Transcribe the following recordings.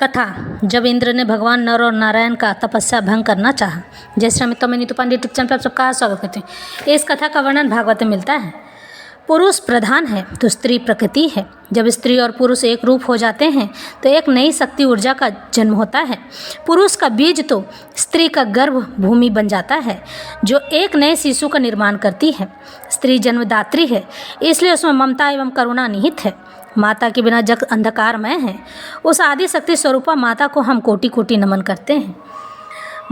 कथा। जब इंद्र ने भगवान नर और नारायण का तपस्या भंग करना चाहा। जय श्री राम। मैं नीतू पांडे यूट्यूब चैनल पर आप सबका स्वागत करती हूँ। इस कथा का वर्णन भागवत में मिलता है। पुरुष प्रधान है तो स्त्री प्रकृति है। जब स्त्री और पुरुष एक रूप हो जाते हैं तो एक नई शक्ति ऊर्जा का जन्म होता है। पुरुष का बीज तो स्त्री का गर्भ भूमि बन जाता है जो एक नए शिशु का निर्माण करती है। स्त्री जन्मदात्री है, इसलिए उसमें ममता एवं करुणा निहित है। माता के बिना जग अंधकारमय है। उस आदि शक्ति स्वरूपा माता को हम कोटि कोटि नमन करते हैं।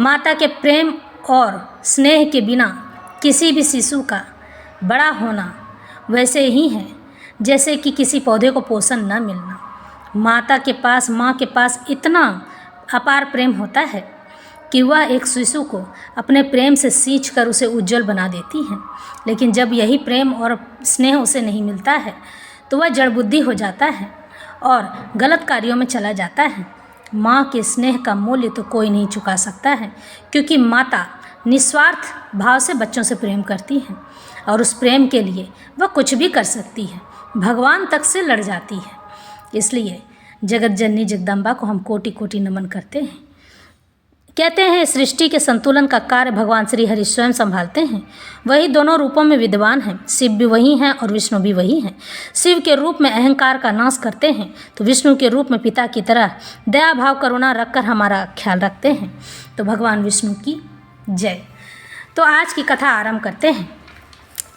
माता के प्रेम और स्नेह के बिना किसी भी शिशु का बड़ा होना वैसे ही है जैसे कि किसी पौधे को पोषण न मिलना। माँ के पास इतना अपार प्रेम होता है कि वह एक शिशु को अपने प्रेम से सींच कर उसे उज्जवल बना देती है। लेकिन जब यही प्रेम और स्नेह उसे नहीं मिलता है तो वह जड़ बुद्धि हो जाता है और गलत कार्यों में चला जाता है। माँ के स्नेह का मूल्य तो कोई नहीं चुका सकता है, क्योंकि माता निस्वार्थ भाव से बच्चों से प्रेम करती है और उस प्रेम के लिए वह कुछ भी कर सकती है, भगवान तक से लड़ जाती है। इसलिए जगत जननी जगदम्बा को हम कोटि कोटि नमन करते हैं। कहते हैं सृष्टि के संतुलन का कार्य भगवान श्री हरि स्वयं संभालते हैं। वही दोनों रूपों में विद्वान हैं। शिव भी वही हैं और विष्णु भी वही हैं। शिव के रूप में अहंकार का नाश करते हैं तो विष्णु के रूप में पिता की तरह दया भाव करुणा रखकर हमारा ख्याल रखते हैं। तो भगवान विष्णु की जय। तो आज की कथा आरंभ करते हैं।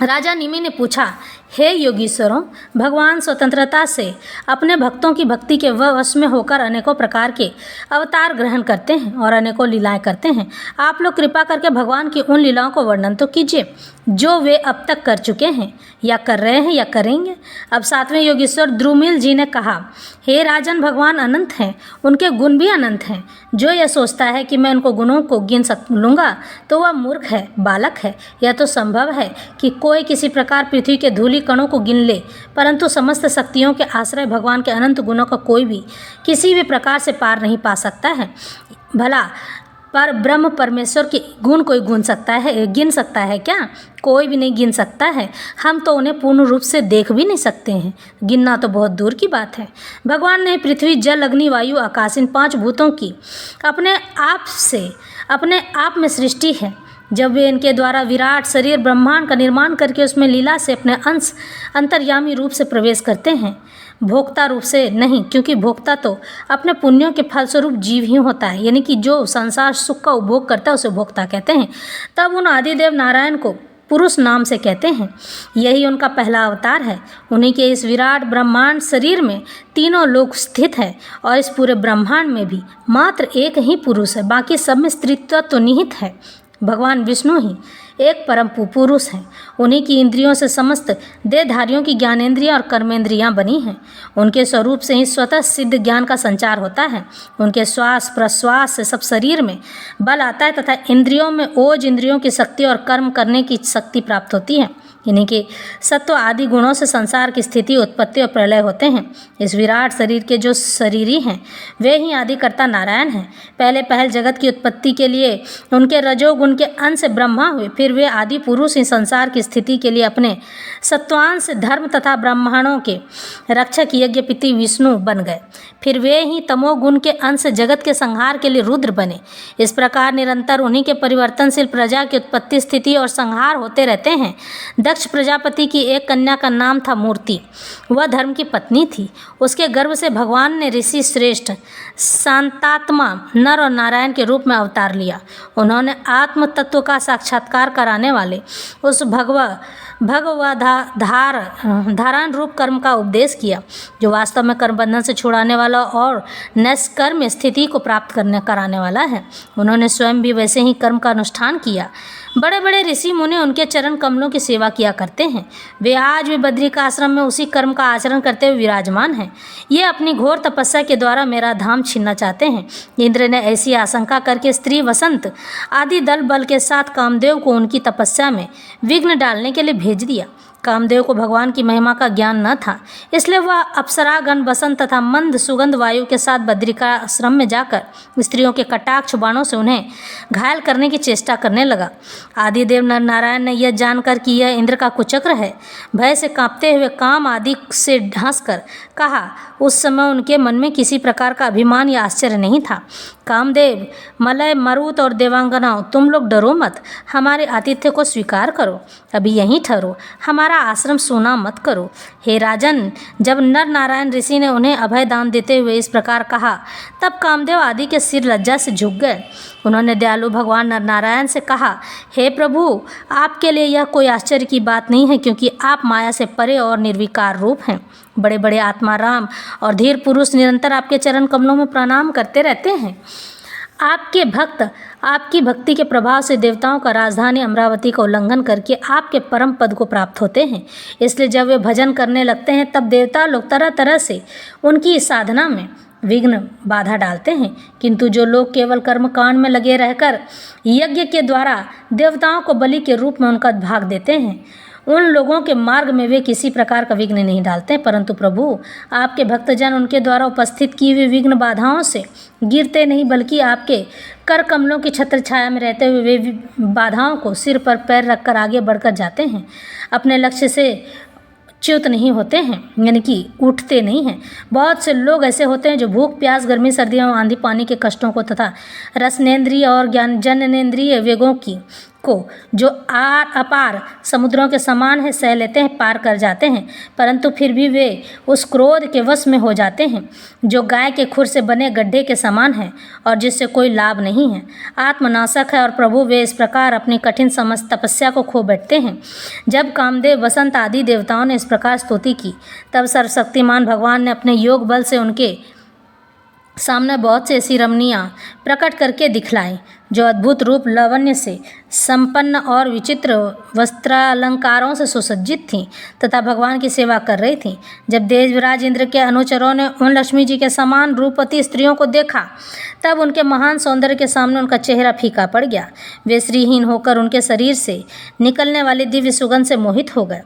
राजा निमि ने पूछा, हे योगीश्वरों, भगवान स्वतंत्रता से अपने भक्तों की भक्ति के वश में होकर अनेकों प्रकार के अवतार ग्रहण करते हैं और अनेकों लीलाएं करते हैं। आप लोग कृपा करके भगवान की उन लीलाओं को वर्णन तो कीजिए जो वे अब तक कर चुके हैं या कर रहे हैं या करेंगे। अब सातवें योगीश्वर द्रुमिल जी ने कहा, हे राजन, भगवान अनंत हैं, उनके गुण भी अनंत हैं। जो यह सोचता है कि मैं उनको गुणों को गिन लूँगा तो वह मूर्ख है, बालक है। यह तो संभव है कि कोई किसी प्रकार पृथ्वी के धूलि कणों को गिन ले, परंतु समस्त शक्तियों के आश्रय भगवान के अनंत गुणों का कोई भी किसी भी प्रकार से पार नहीं पा सकता है। भला पर ब्रह्म परमेश्वर के गुण कोई गिन सकता है क्या? कोई भी नहीं गिन सकता है। हम तो उन्हें पूर्ण रूप से देख भी नहीं सकते हैं, गिनना तो बहुत दूर की बात है। भगवान ने पृथ्वी, जल, अग्नि, वायु, आकाश, इन 5 भूतों की अपने आप में सृष्टि है। जब वे इनके द्वारा विराट शरीर ब्रह्मांड का निर्माण करके उसमें लीला से अपने अंश अंतर्यामी रूप से प्रवेश करते हैं, भोक्ता रूप से नहीं, क्योंकि भोक्ता तो अपने पुण्यों के फलस्वरूप जीव ही होता है, यानी कि जो संसार सुख का उपभोग करता है उसे भोक्ता कहते हैं। तब उन आदिदेव नारायण को पुरुष नाम से कहते हैं। यही उनका पहला अवतार है। उन्हीं के इस विराट ब्रह्मांड शरीर में तीनों लोक स्थित है और इस पूरे ब्रह्मांड में भी मात्र एक ही पुरुष है, बाकी सब में स्त्रीत्व तो निहित है। भगवान विष्णु ही एक परम पुरुष हैं। उन्हीं की इंद्रियों से समस्त देहधारियों की ज्ञानेंद्रियां और कर्मेंद्रियां बनी हैं। उनके स्वरूप से ही स्वतः सिद्ध ज्ञान का संचार होता है। उनके श्वास प्रश्वास से सब शरीर में बल आता है तथा इंद्रियों में ओज, इंद्रियों की शक्ति और कर्म करने की शक्ति प्राप्त होती है। यानी कि सत्व आदि गुणों से संसार की स्थिति, उत्पत्ति और प्रलय होते हैं। इस विराट शरीर के जो शरीरी हैं वे ही आदिकर्ता नारायण हैं। पहल जगत की उत्पत्ति के लिए उनके रजोगुण के अंश से ब्रह्मा हुए, फिर वे आदि पुरुष इस संसार की स्थिति के लिए अपने सत्वांश से धर्म तथा ब्राह्मणों के रक्षक यज्ञपति विष्णु बन गए, फिर वे ही तमोगुण के अंश से जगत के संहार के लिए रुद्र बने। इस प्रकार निरंतर उन्हीं के परिवर्तनशील प्रजा की उत्पत्ति, स्थिति और संहार होते रहते हैं। दक्ष प्रजापति की एक कन्या का नाम था मूर्ति। वह धर्म की पत्नी थी। उसके गर्भ से भगवान ने ऋषि श्रेष्ठ शांतात्मा नर और नारायण के रूप में अवतार लिया। उन्होंने आत्म तत्व का साक्षात्कार कराने वाले उस धारण रूप कर्म का उपदेश किया, जो वास्तव में कर्म बंधन से छुड़ाने वाला और निष्कर्म स्थिति को प्राप्त कराने वाला है। उन्होंने स्वयं भी वैसे ही कर्म का अनुष्ठान किया। बड़े बड़े ऋषि मुनि उनके चरण कमलों की सेवा किया करते हैं। वे आज भी बद्री का आश्रम में उसी कर्म का आचरण करते हुए विराजमान हैं। ये अपनी घोर तपस्या के द्वारा मेरा धाम छीनना चाहते हैं। इंद्र ने ऐसी आशंका करके स्त्री वसंत आदि दल बल के साथ कामदेव को उनकी तपस्या में विघ्न डालने के लिए भेज दिया। कामदेव को भगवान की महिमा का ज्ञान न था, इसलिए वह अप्सरागण बसंत तथा मंद सुगंध वायु के साथ बद्रिका आश्रम में जाकर स्त्रियों के कटाक्ष बाणों से उन्हें घायल करने की चेष्टा करने लगा। आदिदेव नर नारायण ने यह जानकर कि यह इंद्र का कुचक्र है, भय से कांपते हुए काम आदि से ढांसकर कहा। उस समय उनके मन में किसी प्रकार का अभिमान या आश्चर्य नहीं था। कामदेव, मलय, मरुत और देवांगनाओं, तुम लोग डरो मत, हमारे आतिथ्य को स्वीकार करो, अभी यहीं ठहरो, हमारा आश्रम सूना मत करो। हे राजन, जब नर नारायण ऋषि ने उन्हें अभय दान देते हुए इस प्रकार कहा, तब कामदेव आदि के सिर लज्जा से झुक गए। उन्होंने दयालु भगवान नर नारायण से कहा, हे प्रभु, आपके लिए यह कोई आश्चर्य की बात नहीं है, क्योंकि आप माया से परे और निर्विकार रूप हैं। बड़े बड़े आत्माराम और धीर पुरुष निरंतर आपके चरण कमलों में प्रणाम करते रहते हैं। आपके भक्त आपकी भक्ति के प्रभाव से देवताओं का राजधानी अमरावती का उल्लंघन करके आपके परम पद को प्राप्त होते हैं। इसलिए जब वे भजन करने लगते हैं, तब देवता लोग तरह तरह से उनकी साधना में विघ्न बाधा डालते हैं, किंतु जो लोग केवल कर्मकांड में लगे रहकर यज्ञ के द्वारा देवताओं को बलि के रूप में उनका भाग देते हैं, उन लोगों के मार्ग में वे किसी प्रकार का विघ्न नहीं डालते। परंतु प्रभु, आपके भक्तजन उनके द्वारा उपस्थित की हुई विघ्न बाधाओं से गिरते नहीं, बल्कि आपके कर कमलों की छत्र छाया में रहते हुए वे बाधाओं को सिर पर पैर रखकर आगे बढ़कर जाते हैं, अपने लक्ष्य से च्युत नहीं होते हैं, यानी कि उठते नहीं हैं। बहुत से लोग ऐसे होते हैं जो भूख, प्यास, गर्मी, सर्दियों, आंधी पानी के कष्टों को तथा रसनेन्द्रिय और ज्ञान जननेन्द्रिय वेगों की को जो अपार समुद्रों के समान है सह लेते हैं, पार कर जाते हैं, परंतु फिर भी वे उस क्रोध के वश में हो जाते हैं जो गाय के खुर से बने गड्ढे के समान है और जिससे कोई लाभ नहीं है, आत्मनाशक है। और प्रभु, वे इस प्रकार अपनी कठिन समस्त तपस्या को खो बैठते हैं। जब कामदेव, वसंत आदि देवताओं ने इस प्रकार स्तुति की, तब सर्वशक्तिमान भगवान ने अपने योग बल से उनके सामने बहुत से ऐसी रमणियाँ प्रकट करके दिखलाई जो अद्भुत रूप लावण्य से संपन्न और विचित्र वस्त्रालंकारों से सुसज्जित थीं तथा भगवान की सेवा कर रही थीं। जब देवराज इंद्र के अनुचरों ने उन लक्ष्मी जी के समान रूपवती स्त्रियों को देखा, तब उनके महान सौंदर्य के सामने उनका चेहरा फीका पड़ गया। वे श्रीहीन होकर उनके शरीर से निकलने वाली दिव्य सुगंध से मोहित हो गए।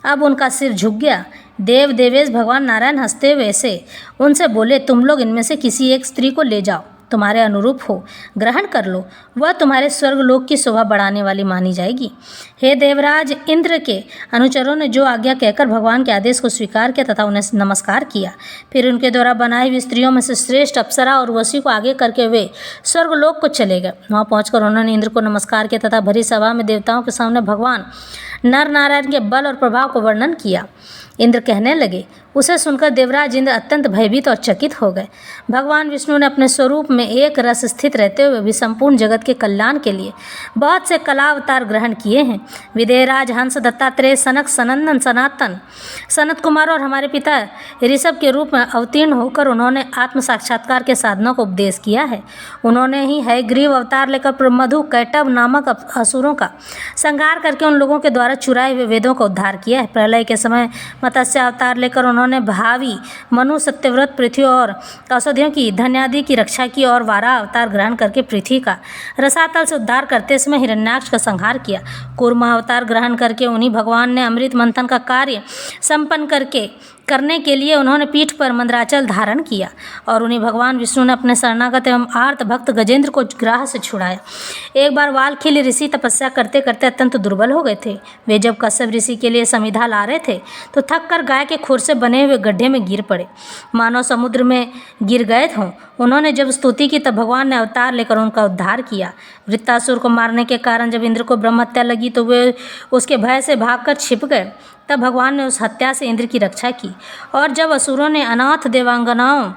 अब उनका सिर झुक गया। देव देवेश भगवान नारायण हंसते हुए से उनसे बोले, तुम लोग इनमें से किसी एक स्त्री को ले जाओ, तुम्हारे अनुरूप हो, ग्रहण कर लो, वह तुम्हारे स्वर्गलोक की शोभा बढ़ाने वाली मानी जाएगी। हे देवराज इंद्र के अनुचरों ने जो आज्ञा कहकर भगवान के आदेश को स्वीकार किया तथा उन्हें नमस्कार किया। फिर उनके द्वारा बनाई हुई स्त्रियों में से श्रेष्ठ अप्सरा और वसी को आगे करके वे स्वर्गलोक को चले गए। वहाँ पहुँचकर उन्होंने इंद्र को नमस्कार किया तथा भरी सभा में देवताओं के सामने भगवान नर नारायण के बल और प्रभाव को वर्णन किया। इंद्र कहने लगे। उसे सुनकर देवराज इंद्र अत्यंत भयभीत और चकित हो गए। भगवान विष्णु ने अपने स्वरूप में एक रस स्थित रहते हुए भी संपूर्ण जगत के कल्याण के लिए बहुत से कला अवतार ग्रहण किए हैं। विदेहराज, हंस, दत्तात्रेय, सनक, सनंदन, सनातन, सनत कुमार और हमारे पिता ऋषभ के रूप में अवतीर्ण होकर उन्होंने आत्म साक्षात्कार के साधनों को उपदेश किया है। उन्होंने ही हयग्रीव अवतार लेकर मधु कैटभ नामक असुरों का संहार करके उन लोगों के द्वारा चुराए हुए वेदों का उद्धार किया है। प्रलय के समय मत्स्य अवतार लेकर उन्होंने भावी मनु, सत्यव्रत, पृथ्वी और औषधियों की, धन्यादि की रक्षा की और वारा अवतार ग्रहण करके पृथ्वी का रसातल से उद्धार करते समय हिरण्याक्ष का संहार किया। कूर्मा अवतार ग्रहण करके उन्हीं भगवान ने अमृत मंथन का कार्य संपन्न करने के लिए उन्होंने पीठ पर मंदराचल धारण किया और उन्हीं भगवान विष्णु ने अपने शरणागत एवं आर्त भक्त गजेंद्र को ग्राह से छुड़ाया। एक बार वालखिल ऋषि तपस्या करते करते अत्यंत दुर्बल हो गए थे। वे जब कश्यप ऋषि के लिए समिधा ला रहे थे तो थक कर गाय के खुर से बने हुए गड्ढे में गिर पड़े, मानो समुद्र में गिर गए हों। उन्होंने जब स्तुति की तब भगवान ने अवतार लेकर उनका उद्धार किया। वृत्तासुर को मारने के कारण जब इंद्र को ब्रह्म हत्या लगी तो वे उसके भय से भागकर छिप गए। तब भगवान ने उस हत्या से इंद्र की रक्षा की और जब असुरों ने अनाथ देवांगनाओं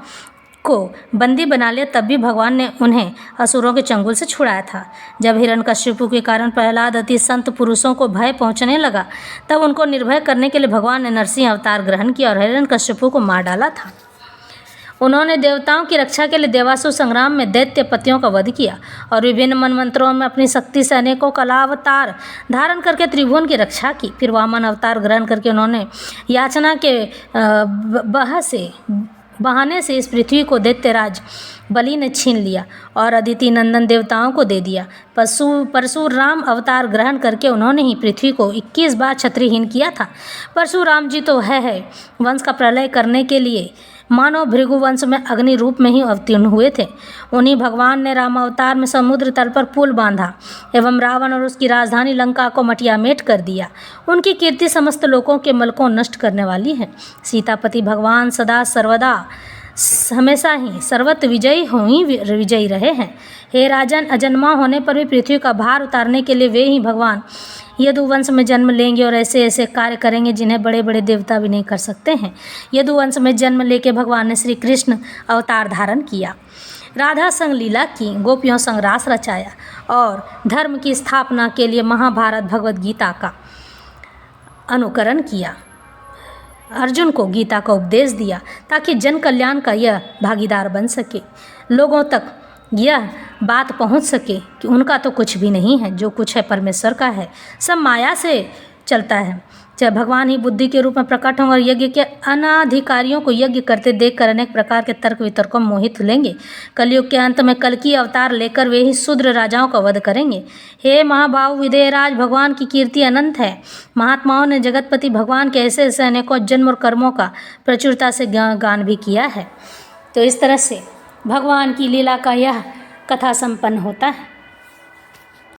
को बंदी बना लिया तब भी भगवान ने उन्हें असुरों के चंगुल से छुड़ाया था। जब हिरण्यकश्यपु के कारण प्रहलाद अति संत पुरुषों को भय पहुंचने लगा तब उनको निर्भय करने के लिए भगवान ने नरसिंह अवतार ग्रहण किया और हिरण्यकश्यपु को मार डाला था। उन्होंने देवताओं की रक्षा के लिए देवासुर संग्राम में दैत्य पतियों का वध किया और विभिन्न मनमंत्रों में अपनी शक्ति से अनेकों कला अवतार धारण करके त्रिभुवन की रक्षा की। फिर वामन अवतार ग्रहण करके उन्होंने याचना के बह से बहाने से इस पृथ्वी को दैत्यराज बलि ने छीन लिया और अदिति नंदन देवताओं को दे दिया। परशुराम अवतार ग्रहण करके उन्होंने ही पृथ्वी को 21 बार क्षत्रियहीन किया था। परशुराम जी तो है वंश का प्रलय करने के लिए मानव भृगु वंश में अग्नि रूप में ही अवतीर्ण हुए थे। उन्हीं भगवान ने राम अवतार में समुद्र तल पर पुल बांधा एवं रावण और उसकी राजधानी लंका को मटियामेट कर दिया। उनकी कीर्ति समस्त लोगों के मल को नष्ट करने वाली है। सीतापति भगवान सदा सर्वदा हमेशा ही सर्वत्र विजयी रहे हैं। हे राजन, अजन्मा होने पर भी पृथ्वी का भार उतारने के लिए वे ही भगवान यदुवंश में जन्म लेंगे और ऐसे ऐसे कार्य करेंगे जिन्हें बड़े बड़े देवता भी नहीं कर सकते हैं। यदुवंश में जन्म लेके भगवान ने श्री कृष्ण अवतार धारण किया, राधा संग लीला की, गोपियों संग रास रचाया और धर्म की स्थापना के लिए महाभारत भगवद गीता का अनुकरण किया। अर्जुन को गीता का उपदेश दिया ताकि जन कल्याण का यह भागीदार बन सके, लोगों तक यह बात पहुंच सके कि उनका तो कुछ भी नहीं है, जो कुछ है परमेश्वर का है, सब माया से चलता है। चाहे भगवान ही बुद्धि के रूप में प्रकट हों और यज्ञ के अनाधिकारियों को यज्ञ करते देखकर अनेक प्रकार के तर्क वितर्कों में मोहित लेंगे। कलयुग के अंत में कल की अवतार लेकर वे ही शूद्र राजाओं का वध करेंगे। हे महाभाव विदेहराज, भगवान की कीर्ति अनंत है। महात्माओं ने जगतपति भगवान के ऐसे ऐसे अनेकों जन्म और कर्मों का प्रचुरता से गान भी किया है। तो इस तरह से भगवान की लीला का यह कथा संपन्न होता है।